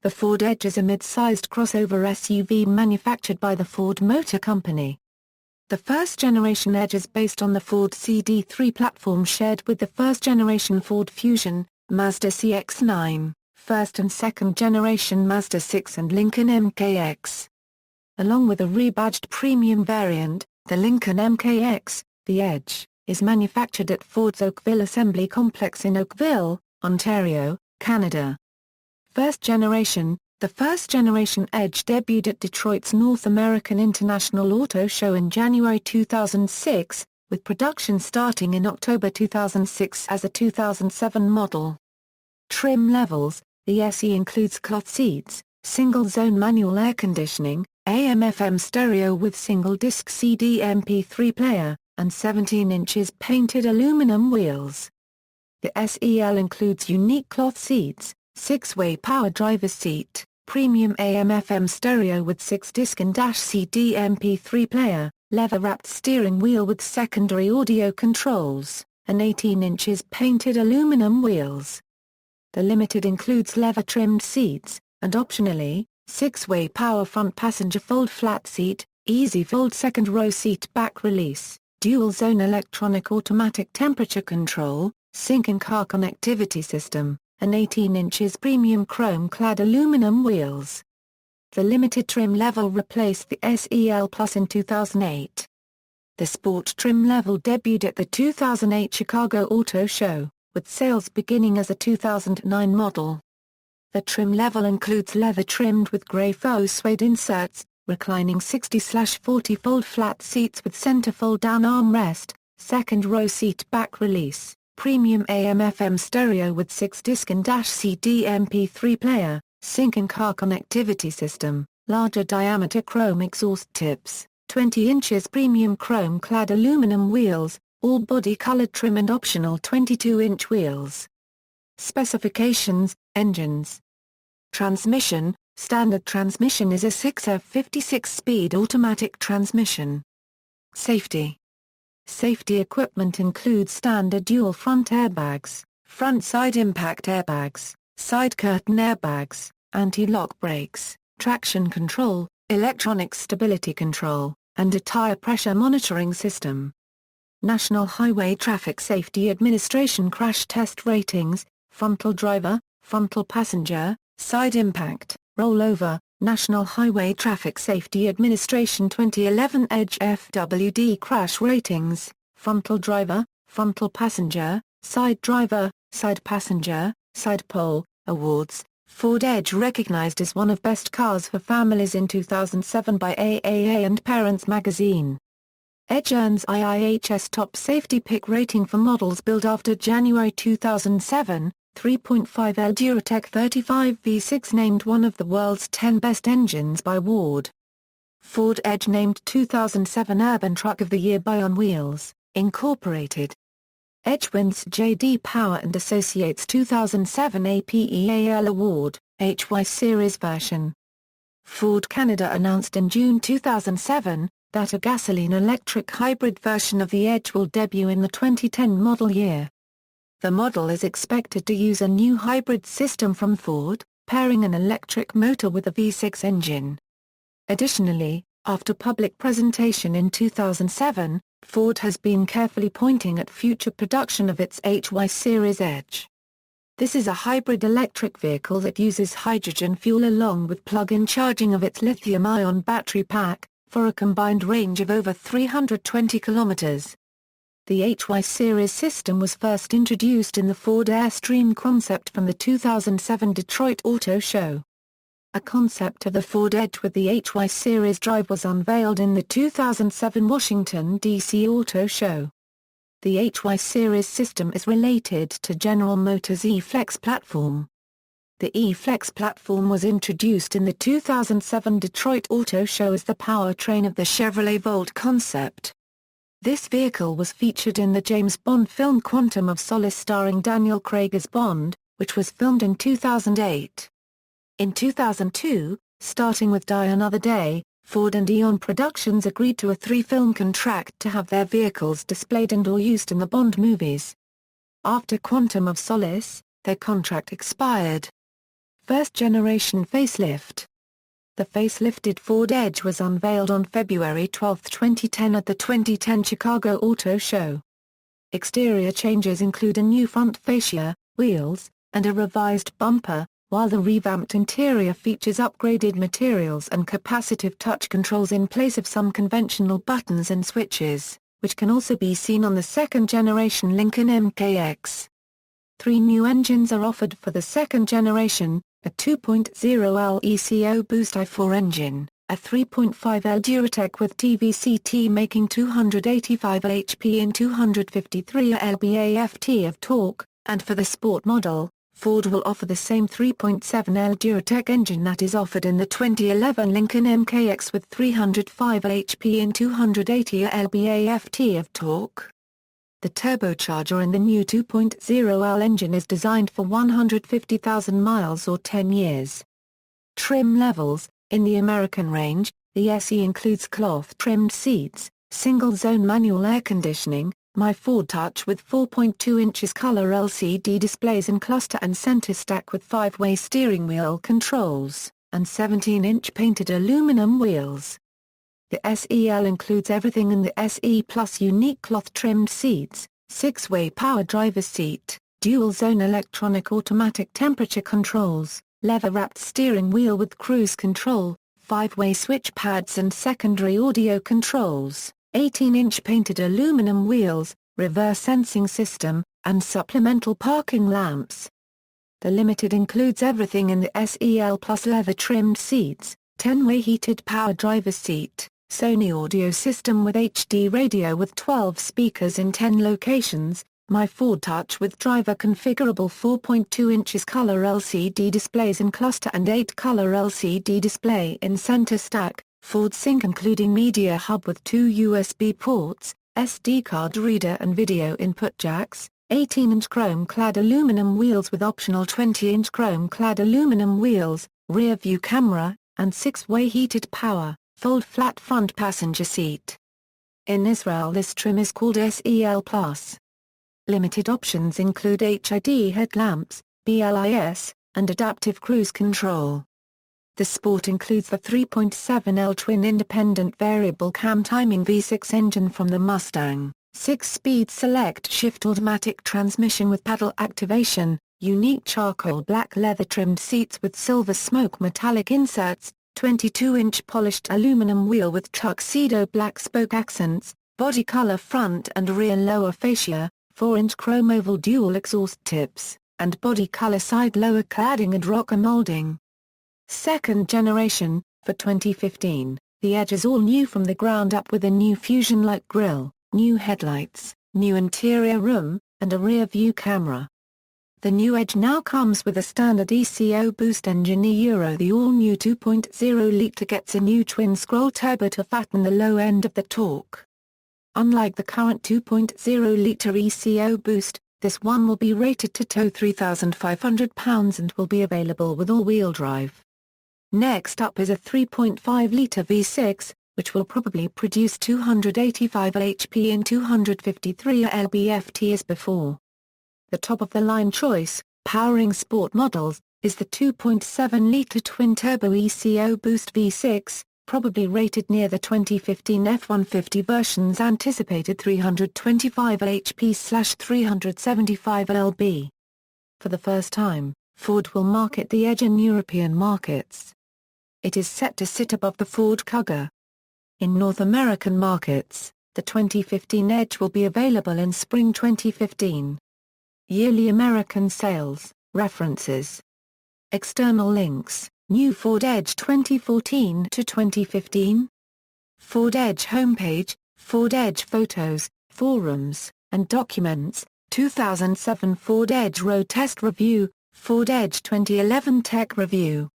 The Ford Edge is a mid-sized crossover SUV manufactured by the Ford Motor Company. The first-generation Edge is based on the Ford CD3 platform shared with the first-generation Ford Fusion, Mazda CX-9, first and second-generation Mazda 6 and Lincoln MKX. Along with a rebadged premium variant, the Lincoln MKX, the Edge, is manufactured at Ford's Oakville Assembly Complex in Oakville, Ontario, Canada. First generation. The first-generation Edge debuted at Detroit's North American International Auto Show in January 2006, with production starting in October 2006 as a 2007 model. Trim levels. The SE includes cloth seats, single-zone manual air conditioning, AM/FM stereo with single-disc CD/MP3 player, and 17 inches painted aluminum wheels. The SEL includes unique cloth seats, 6-way power driver's seat, premium AM/FM stereo with 6-disc and CD/MP3 player, leather-wrapped steering wheel with secondary audio controls, and 18 inches painted aluminum wheels. The Limited includes leather-trimmed seats, and optionally, 6-way power front passenger fold-flat seat, easy fold second-row seat back release, dual-zone electronic automatic temperature control, sync in-car connectivity system, and 18 inches premium chrome-clad aluminum wheels. The Limited trim level replaced the SEL Plus in 2008. The Sport trim level debuted at the 2008 Chicago Auto Show, with sales beginning as a 2009 model. The trim level includes leather trimmed with grey faux suede inserts, reclining 60/40 fold-flat seats with center fold-down armrest, second-row seat back release, premium AM/FM stereo with 6-disc and CD/MP3 player, sync in-car connectivity system, larger diameter chrome exhaust tips, 20 inches premium chrome-clad aluminum wheels, all body-colored trim and optional 22-inch wheels. Specifications, engines. Transmission. Standard transmission is a 6-56-speed automatic transmission. Safety. Safety equipment includes standard dual front airbags, front side impact airbags, side curtain airbags, anti-lock brakes, traction control, electronic stability control, and a tire pressure monitoring system. National Highway Traffic Safety Administration crash test ratings, frontal driver, frontal passenger, side impact, rollover. National Highway Traffic Safety Administration 2011 Edge FWD crash ratings, frontal driver, frontal passenger, side driver, side passenger, side pole, awards. Ford Edge recognized as one of best cars for families in 2007 by AAA and Parents magazine. Edge earns IIHS top safety pick rating for models built after January 2007. 3.5L Duratec 35 V6 named one of the world's 10 best engines by Ward. Ford Edge named 2007 Urban Truck of the Year by On Wheels, Incorporated. Edge wins J.D. Power and Associates 2007 APEAL Award, HY Series version. Ford Canada announced in June 2007 that a gasoline-electric hybrid version of the Edge will debut in the 2010 model year. The model is expected to use a new hybrid system from Ford, pairing an electric motor with a V6 engine. Additionally, after public presentation in 2007, Ford has been carefully pointing at future production of its HY Series Edge. This is a hybrid electric vehicle that uses hydrogen fuel along with plug-in charging of its lithium-ion battery pack, for a combined range of over 320 kilometers. The HY Series system was first introduced in the Ford Airstream concept from the 2007 Detroit Auto Show. A concept of the Ford Edge with the HY Series drive was unveiled in the 2007 Washington, D.C. Auto Show. The HY Series system is related to General Motors' E-Flex platform. The E-Flex platform was introduced in the 2007 Detroit Auto Show as the powertrain of the Chevrolet Volt concept. This vehicle was featured in the James Bond film Quantum of Solace starring Daniel Craig as Bond, which was filmed in 2008. In 2002, starting with Die Another Day, Ford and Eon Productions agreed to a 3-film contract to have their vehicles displayed and/or used in the Bond movies. After Quantum of Solace, their contract expired. First generation facelift. The facelifted Ford Edge was unveiled on February 12, 2010 at the 2010 Chicago Auto Show. Exterior changes include a new front fascia, wheels, and a revised bumper, while the revamped interior features upgraded materials and capacitive touch controls in place of some conventional buttons and switches, which can also be seen on the second-generation Lincoln MKX. 3 new engines are offered for the second generation, a 2.0L ECO Boost i4 engine, a 3.5L Duratec with TVCT making 285 HP and 253 lb-ft of torque, and for the sport model, Ford will offer the same 3.7L Duratec engine that is offered in the 2011 Lincoln MKX with 305 HP and 280 lb-ft of torque. The turbocharger in the new 2.0L engine is designed for 150,000 miles or 10 years. Trim levels. In the American range, the SE includes cloth-trimmed seats, single-zone manual air conditioning, My Ford Touch with 4.2 inches color LCD displays in cluster and center stack with 5-way steering wheel controls, and 17-inch painted aluminum wheels. The SEL includes everything in the SE Plus: unique cloth-trimmed seats, 6-way power driver's seat, dual-zone electronic automatic temperature controls, leather-wrapped steering wheel with cruise control, 5-way switch pads and secondary audio controls, 18-inch painted aluminum wheels, reverse sensing system, and supplemental parking lamps. The Limited includes everything in the SEL Plus: leather-trimmed seats, 10-way heated power driver's seat, Sony audio system with HD radio with 12 speakers in 10 locations, My Ford Touch with driver configurable 4.2 inches color LCD displays in cluster and 8-color LCD display in center stack, Ford Sync including media hub with 2 USB ports, SD card reader and video input jacks, 18-inch chrome-clad aluminum wheels with optional 20-inch chrome-clad aluminum wheels, rear-view camera, and 6-way heated power, fold-flat front passenger seat. In Israel this trim is called SEL Plus. Limited options include HID headlamps, BLIS, and adaptive cruise control. The Sport includes the 3.7L twin-independent variable cam timing V6 engine from the Mustang, 6-speed select-shift automatic transmission with paddle activation, unique charcoal black leather-trimmed seats with silver smoke metallic inserts, 22-inch polished aluminum wheel with tuxedo black spoke accents, body color front and rear lower fascia, 4-inch chrome oval dual exhaust tips, and body color side lower cladding and rocker molding. Second generation. For 2015, the Edge is all new from the ground up with a new Fusion-like grille, new headlights, new interior room, and a rear-view camera. The new Edge now comes with a standard ECO Boost engine. The all-new 2.0-litre gets a new twin-scroll turbo to fatten the low end of the torque. Unlike the current 2.0-litre ECO Boost, this one will be rated to tow 3,500 pounds and will be available with all-wheel drive. Next up is a 3.5-litre V6, which will probably produce 285 HP and 253 lb-ft as before. The top-of-the-line choice, powering sport models, is the 2.7-litre twin-turbo ECO Boost V6, probably rated near the 2015 F-150 version's anticipated 325 HP/375 lb. For the first time, Ford will market the Edge in European markets. It is set to sit above the Ford Kuga. In North American markets, the 2015 Edge will be available in spring 2015. Yearly American sales, references. External links, New Ford Edge 2014 to 2015. Ford Edge homepage, Ford Edge photos, forums, and documents, 2007 Ford Edge road test review, Ford Edge 2011 tech review.